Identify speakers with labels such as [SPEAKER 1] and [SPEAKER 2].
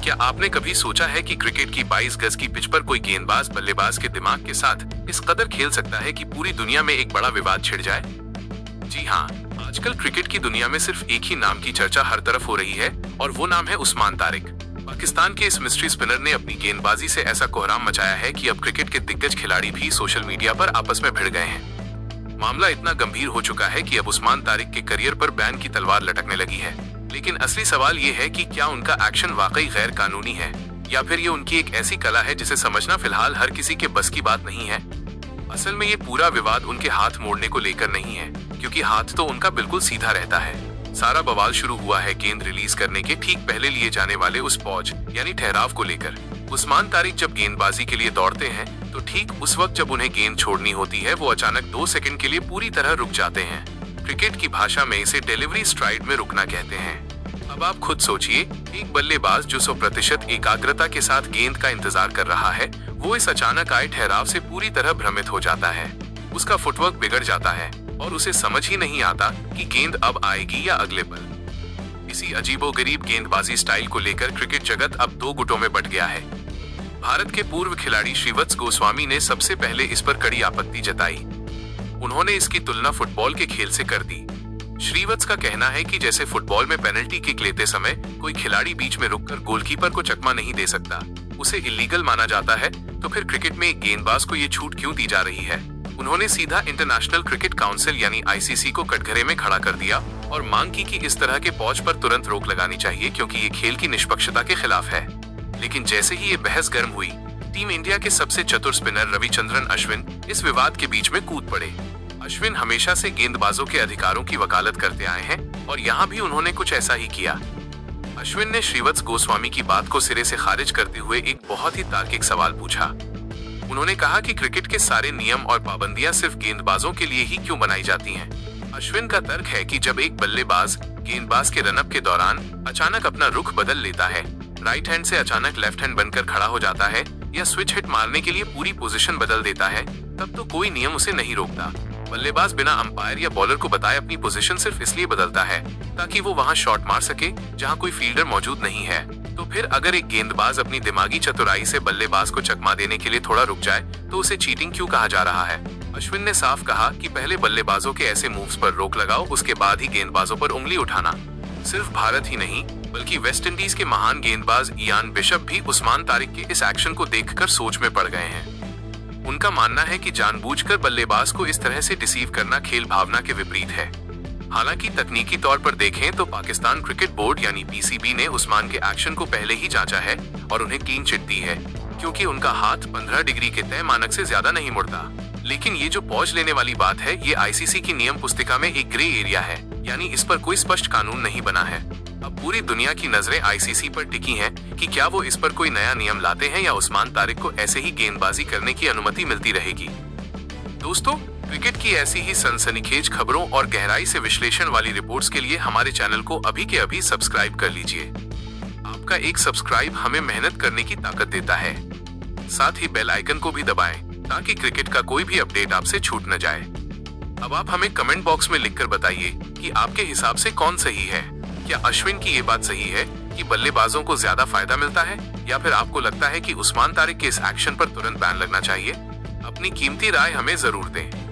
[SPEAKER 1] क्या आपने कभी सोचा है कि क्रिकेट की 22 गज की पिच पर कोई गेंदबाज बल्लेबाज के दिमाग के साथ इस कदर खेल सकता है कि पूरी दुनिया में एक बड़ा विवाद छिड़ जाए? जी हाँ, आजकल क्रिकेट की दुनिया में सिर्फ एक ही नाम की चर्चा हर तरफ हो रही है और वो नाम है उस्मान तारिक। पाकिस्तान के इस मिस्ट्री स्पिनर ने अपनी गेंदबाजी से ऐसा कोहराम मचाया है कि अब क्रिकेट के दिग्गज खिलाड़ी भी सोशल मीडिया पर आपस में भिड़ गए हैं। मामला इतना गंभीर हो चुका है कि अब उस्मान तारिक के करियर पर बैन की तलवार लटकने लगी है। लेकिन असली सवाल ये है कि क्या उनका एक्शन वाकई गैर कानूनी है या फिर ये उनकी एक ऐसी कला है जिसे समझना फिलहाल हर किसी के बस की बात नहीं है। असल में ये पूरा विवाद उनके हाथ मोड़ने को लेकर नहीं है, क्योंकि हाथ तो उनका बिल्कुल सीधा रहता है। सारा बवाल शुरू हुआ है गेंद रिलीज करने के ठीक पहले लिए जाने वाले उस पॉज यानी ठहराव को लेकर। उस्मान तारिक जब गेंदबाजी के लिए दौड़ते हैं तो ठीक उस वक्त जब उन्हें गेंद छोड़नी होती है वो अचानक 2 सेकंड के लिए पूरी तरह रुक जाते हैं। क्रिकेट की भाषा में इसे डिलीवरी स्ट्राइड में रुकना कहते हैं। अब आप खुद सोचिए, एक बल्लेबाज जो 100% एकाग्रता के साथ गेंद का इंतजार कर रहा है, वो इस अचानक आए ठहराव से पूरी तरह भ्रमित हो जाता है। उसका फुटवर्क बिगड़ जाता है और उसे समझ ही नहीं आता कि गेंद अब आएगी या अगले पल। इसी अजीबोगरीब गेंदबाजी स्टाइल को लेकर क्रिकेट जगत अब 2 गुटों में बंट गया है। भारत के पूर्व खिलाड़ी श्रीवत्स गोस्वामी ने सबसे पहले इस पर कड़ी आपत्ति जताई। उन्होंने इसकी तुलना फुटबॉल के खेल से कर दी। श्रीवत्स का कहना है कि जैसे फुटबॉल में पेनल्टी किक लेते समय कोई खिलाड़ी बीच में रुककर गोलकीपर को चकमा नहीं दे सकता, उसे इलीगल माना जाता है, तो फिर क्रिकेट में एक गेंदबाज को ये छूट क्यों दी जा रही है। उन्होंने सीधा इंटरनेशनल क्रिकेट काउंसिल यानी आईसीसी को कटघरे में खड़ा कर दिया और मांग की कि इस तरह के पॉज पर तुरंत रोक लगानी चाहिए, क्योंकि ये खेल की निष्पक्षता के खिलाफ है। लेकिन जैसे ही ये बहस गर्म हुई, टीम इंडिया के सबसे चतुर स्पिनर रविचंद्रन अश्विन इस विवाद के बीच में कूद पड़े। अश्विन हमेशा से गेंदबाजों के अधिकारों की वकालत करते आए हैं और यहाँ भी उन्होंने कुछ ऐसा ही किया। अश्विन ने श्रीवत्स गोस्वामी की बात को सिरे से खारिज करते हुए एक बहुत ही तार्किक सवाल पूछा। उन्होंने कहा कि क्रिकेट के सारे नियम और पाबंदियां सिर्फ गेंदबाजों के लिए ही क्यों बनाई जाती हैं। अश्विन का तर्क है कि जब एक बल्लेबाज गेंदबाज के रनअप के दौरान अचानक अपना रुख बदल लेता है, राइट हैंड से अचानक लेफ्ट हैंड बनकर खड़ा हो जाता है या स्विच हिट मारने के लिए पूरी पोजीशन बदल देता है, तब तो कोई नियम उसे नहीं रोकता। बल्लेबाज बिना अंपायर या बॉलर को बताए अपनी पोजीशन सिर्फ इसलिए बदलता है ताकि वो वहां शॉट मार सके जहां कोई फील्डर मौजूद नहीं है। तो फिर अगर एक गेंदबाज अपनी दिमागी चतुराई से बल्लेबाज को चकमा देने के लिए थोड़ा रुक जाए तो उसे चीटिंग क्यों कहा जा रहा है। अश्विन ने साफ कहा कि पहले बल्लेबाजों के ऐसे मूव्स पर रोक लगाओ, उसके बाद ही गेंदबाजों पर उंगली उठाना। सिर्फ भारत ही नहीं बल्कि वेस्ट इंडीज के महान गेंदबाज इयान बिशप भी उस्मान तारिक के इस एक्शन को देखकर सोच में पड़ गए हैं। उनका मानना है कि जानबूझकर बल्लेबाज को इस तरह से डिसीव करना खेल भावना के विपरीत है। हालांकि तकनीकी तौर पर देखें तो पाकिस्तान क्रिकेट बोर्ड यानी पीसीबी ने उस्मान के एक्शन को पहले ही जांचा है और उन्हें क्लीन चिट दी है, क्योंकि उनका हाथ 15 डिग्री के तय मानक से ज्यादा नहीं मुड़ता। लेकिन ये जो पॉज लेने वाली बात है, ये आईसीसी की नियम पुस्तिका में एक ग्रे एरिया है, यानी इस पर कोई स्पष्ट कानून नहीं बना है। अब पूरी दुनिया की नजरें आईसीसी पर टिकी हैं कि क्या वो इस पर कोई नया नियम लाते हैं या उस्मान तारिक को ऐसे ही गेंदबाजी करने की अनुमति मिलती रहेगी। दोस्तों, क्रिकेट की ऐसी ही सनसनीखेज खबरों और गहराई से विश्लेषण वाली रिपोर्ट्स के लिए हमारे चैनल को अभी के अभी सब्सक्राइब कर लीजिए। आपका एक सब्सक्राइब हमें मेहनत करने की ताकत देता है। साथ ही बेल आइकन को भी दबाएं ताकि क्रिकेट का कोई भी अपडेट आपसे छूट न जाए। अब आप हमें कमेंट बॉक्स में लिखकर बताइए कि आपके हिसाब से कौन सही है। क्या अश्विन की ये बात सही है कि बल्लेबाजों को ज्यादा फायदा मिलता है, या फिर आपको लगता है कि उस्मान तारिक के इस एक्शन पर तुरंत बैन लगना चाहिए? अपनी कीमती राय हमें जरूर दें।